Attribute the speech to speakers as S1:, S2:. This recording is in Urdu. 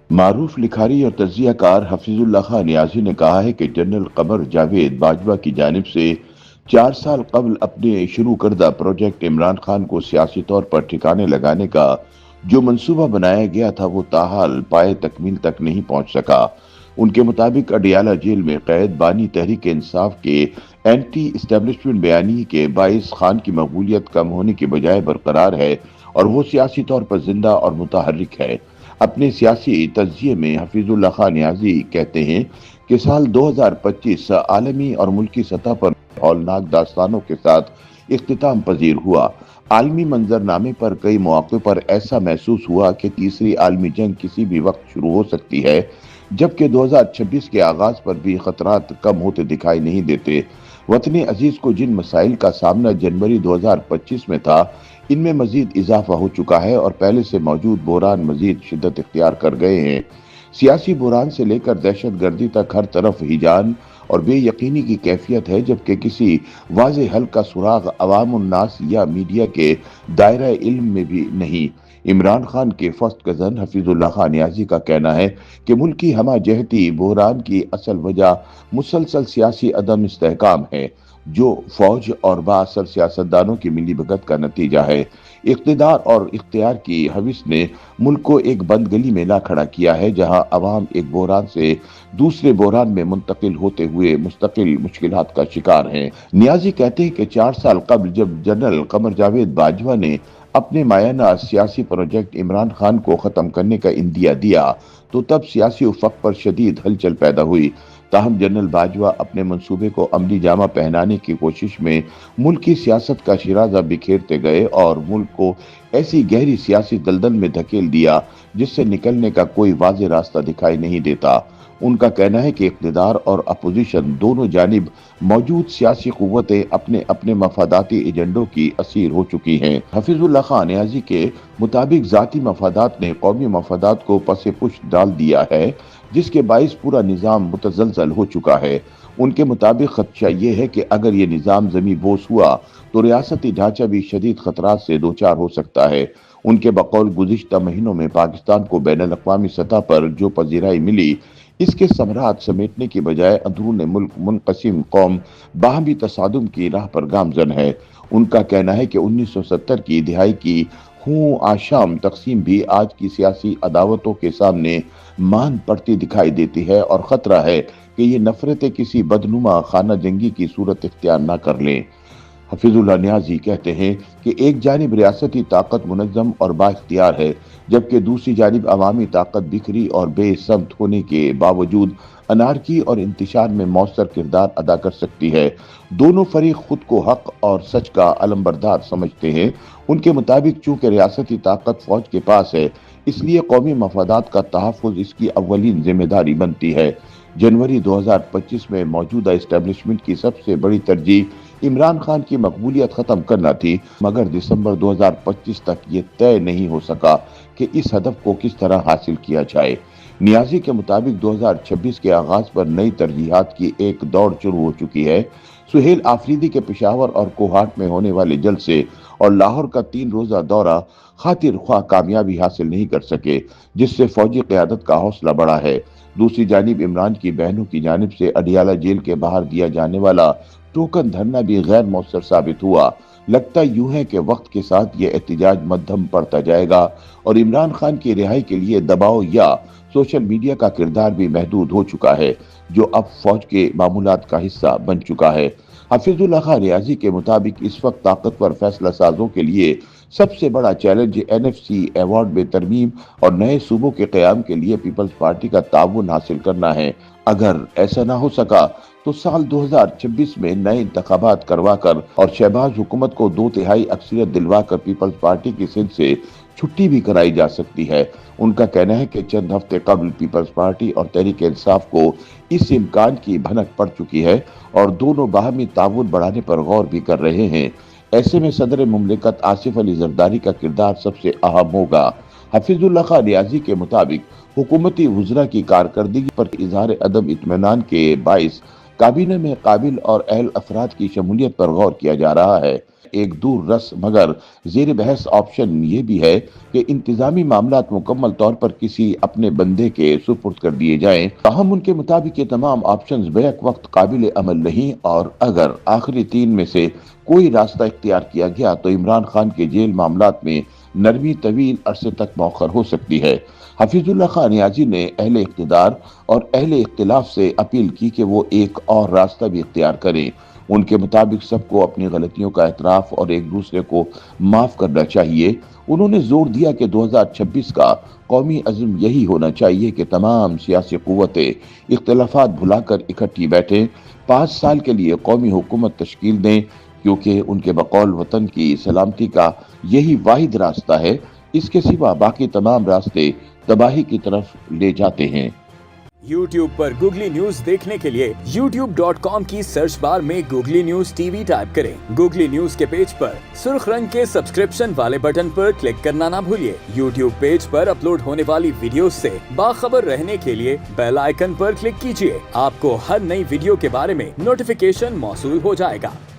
S1: معروف لکھاری اور تجزیہ کار حفیظ اللہ خان نیازی نے کہا ہے کہ جنرل قمر جاوید باجوہ کی جانب سے 4 سال قبل اپنے شروع کردہ پروجیکٹ عمران خان کو سیاسی طور پر ٹھکانے لگانے کا جو منصوبہ بنایا گیا تھا وہ تاحال پائے تکمیل تک نہیں پہنچ سکا۔ ان کے مطابق اڈیالہ جیل میں قید بانی تحریک انصاف کے اینٹی اسٹیبلشمنٹ بیانیے کے باعث خان کی مقبولیت کم ہونے کے بجائے برقرار ہے اور وہ سیاسی طور پر زندہ اور متحرک ہے۔ اپنے سیاسی تجزیے میں حفیظ اللہ خان نیازی کہتے ہیں کہ سال 2025 عالمی اور ملکی سطح پر ہولناک داستانوں کے ساتھ اختتام پذیر ہوا۔ عالمی منظرنامے پر کئی مواقع پر ایسا محسوس ہوا کہ تیسری عالمی جنگ کسی بھی وقت شروع ہو سکتی ہے، جبکہ 2026 کے آغاز پر بھی خطرات کم ہوتے دکھائی نہیں دیتے۔ وطن عزیز کو جن مسائل کا سامنا جنوری 2025 میں تھا، ان میں مزید اضافہ ہو چکا ہے اور پہلے سے موجود بحران مزید شدت اختیار کر گئے ہیں۔ سیاسی بحران سے لے کر دہشت گردی تک ہر طرف ہیجان اور بے یقینی کی کیفیت ہے، جبکہ کسی واضح حل کا سراغ عوام الناس یا میڈیا کے دائرہ علم میں بھی نہیں۔ عمران خان کے فرسٹ کزن حفیظ اللہ خان نیازی کا کہنا ہے کہ ملکی ہمہ جہتی بحران کی اصل وجہ مسلسل سیاسی عدم استحکام ہے، جو فوج اور بااثر سیاستدانوں کی ملی بھگت کا نتیجہ ہے۔ اقتدار اور اختیار کی ہوس نے ملک کو ایک بند گلی میں لا کھڑا کیا ہے، جہاں عوام ایک بحران سے دوسرے بحران میں منتقل ہوتے ہوئے مستقل مشکلات کا شکار ہیں۔ نیازی کہتے ہیں کہ 4 سال قبل جب جنرل قمر جاوید باجوہ نے اپنے مایانہ سیاسی پروجیکٹ عمران خان کو ختم کرنے کا عندیہ دیا تو تب سیاسی افق پر شدید ہلچل پیدا ہوئی۔ تاہم جنرل باجوہ اپنے منصوبے کو عملی جامہ پہنانے کی کوشش میں ملکی سیاست کا شیرازہ بکھیرتے گئے اور ملک کو ایسی گہری سیاسی دلدل میں دھکیل دیا جس سے نکلنے کا کوئی واضح راستہ دکھائی نہیں دیتا۔ ان کا کہنا ہے کہ اقتدار اور اپوزیشن دونوں جانب موجود سیاسی قوتیں اپنے اپنے مفاداتی ایجنڈوں کی اسیر ہو چکی ہیں۔ حفیظ اللہ خان نیازی کے مطابق ذاتی مفادات نے قومی مفادات کو پس پشت ڈال دیا ہے، جس کے باعث پورا نظام متزلزل ہو چکا ہے۔ ان کے مطابق خدشہ یہ ہے کہ اگر یہ نظام زمیں بوس ہوا تو ریاستی ڈھانچہ بھی شدید خطرات سے دوچار ہو سکتا ہے۔ ان کے بقول گزشتہ مہینوں میں پاکستان کو بین الاقوامی سطح پر جو پذیرائی ملی، اس کے ثمرات سمیٹنے کی بجائے اندرون ملک منقسم قوم باہمی تصادم کی راہ پر گامزن ہے۔ ان کا کہنا ہے کہ 1970 کی دہائی کی ہوں آشام تقسیم بھی آج کی سیاسی عداوتوں کے سامنے مان پڑتی دکھائی دیتی ہے اور خطرہ ہے کہ یہ نفرتیں کسی بدنما خانہ جنگی کی صورت اختیار نہ کر لیں۔ حفیظ اللہ نیازی کہتے ہیں کہ ایک جانب ریاستی طاقت منظم اور با اختیار ہے، جبکہ دوسری جانب عوامی طاقت بکھری اور بے سمت ہونے کے باوجود انارکی اور انتشار میں مؤثر کردار ادا کر سکتی ہے۔ دونوں فریق خود کو حق اور سچ کا علمبردار سمجھتے ہیں۔ ان کے مطابق چونکہ ریاستی طاقت فوج کے پاس ہے، اس لیے قومی مفادات کا تحفظ اس کی اولین ذمہ داری بنتی ہے۔ جنوری 2025 میں موجودہ اسٹیبلشمنٹ کی سب سے بڑی ترجیح عمران خان کی مقبولیت ختم کرنا تھی، مگر دسمبر 2025 تک یہ طے نہیں ہو سکا کہ اس ہدف کو کس طرح حاصل کیا جائے۔ نیازی کے مطابق 2026 کے آغاز پر نئی ترجیحات کی ایک دوڑ شروع ہو چکی ہے۔ سہیل آفریدی کے پشاور اور کوہاٹ میں ہونے والے جلسے اور لاہور کا 3 روزہ دورہ خاطر خواہ کامیابی حاصل نہیں کر سکے، جس سے فوجی قیادت کا حوصلہ بڑھا ہے۔ دوسری جانب عمران کی بہنوں کی جانب سے اڈیالہ جیل کے باہر دیا جانے والا ٹوکن دھرنا بھی غیر مؤثر ثابت ہوا۔ لگتا یوں ہے کہ وقت کے ساتھ یہ احتجاج مدھم پڑتا جائے گا اور عمران خان کی رہائی کے لیے دباؤ یا سوشل میڈیا کا کردار بھی محدود ہو چکا ہے، جو اب فوج کے معمولات کا حصہ بن چکا ہے۔ حفیظ اللہ خان نیازی کے مطابق اس وقت طاقتور فیصلہ سازوں کے لیے سب سے بڑا چیلنج NFC ایوارڈ میں ترمیم اور نئے صوبوں کے قیام کے لیے پیپلز پارٹی کا تعاون حاصل کرنا ہے۔ اگر ایسا نہ ہو سکا تو سال 2026 میں نئے انتخابات کروا کر اور شہباز حکومت کو 2/3 اکثریت دلوا کر پیپلز پارٹی کی سند سے چھٹی بھی کرائی جا سکتی ہے۔ ان کا کہنا ہے کہ چند ہفتے قبل پیپلز پارٹی اور تحریک انصاف کو اس امکان کی بھنک پڑ چکی ہے اور دونوں باہمی تعاون بڑھانے پر غور بھی کر رہے ہیں۔ ایسے میں صدر مملکت آصف علی زرداری کا کردار سب سے اہم ہوگا۔ حفیظ اللہ خان نیازی کے مطابق حکومتی وزراء کی کارکردگی پر اظہار عدم اطمینان کے باعث کابینہ میں قابل اور اہل افراد کی شمولیت پر غور کیا جا رہا ہے۔ ایک دور رس مگر زیر بحث آپشن یہ بھی ہے کہ انتظامی معاملات مکمل طور پر کسی اپنے بندے کے سپرد کر دیے جائیں، تاہم ان کے مطابق یہ تمام آپشنز بیک وقت قابل عمل نہیں، اور اگر آخری تین میں سے کوئی راستہ اختیار کیا گیا تو عمران خان کے جیل معاملات میں نرمی طویل عرصے تک مؤخر ہو سکتی ہے۔ حفیظ اللہ خان نیازی نے اہل اقتدار اور اہل اختلاف سے اپیل کی کہ وہ ایک اور راستہ بھی اختیار کریں۔ ان کے مطابق سب کو اپنی غلطیوں کا اعتراف اور ایک دوسرے کو معاف کرنا چاہیے۔ انہوں نے زور دیا کہ 2026 کا قومی عزم یہی ہونا چاہیے کہ تمام سیاسی قوتیں اختلافات بھلا کر اکٹھی بیٹھیں، 5 سال کے لیے قومی حکومت تشکیل دیں، کیونکہ ان کے بقول وطن کی سلامتی کا یہی واحد راستہ ہے، اس کے سوا باقی تمام راستے تباہی کی طرف لے جاتے ہیں۔
S2: یوٹیوب پر گوگلی نیوز دیکھنے کے لیے youtube.com کی سرچ بار میں googly news T V type کریں۔ گوگلی نیوز کے پیج پر سرخ رنگ کے سبسکرپشن والے بٹن پر کلک کرنا نہ بھولیے۔ یوٹیوب پیج پر اپلوڈ ہونے والی ویڈیوز سے باخبر رہنے کے لیے بیل آئیکن پر کلک کیجیے۔ آپ کو ہر نئی ویڈیو کے بارے میں نوٹیفیکیشن موصول ہو جائے گا۔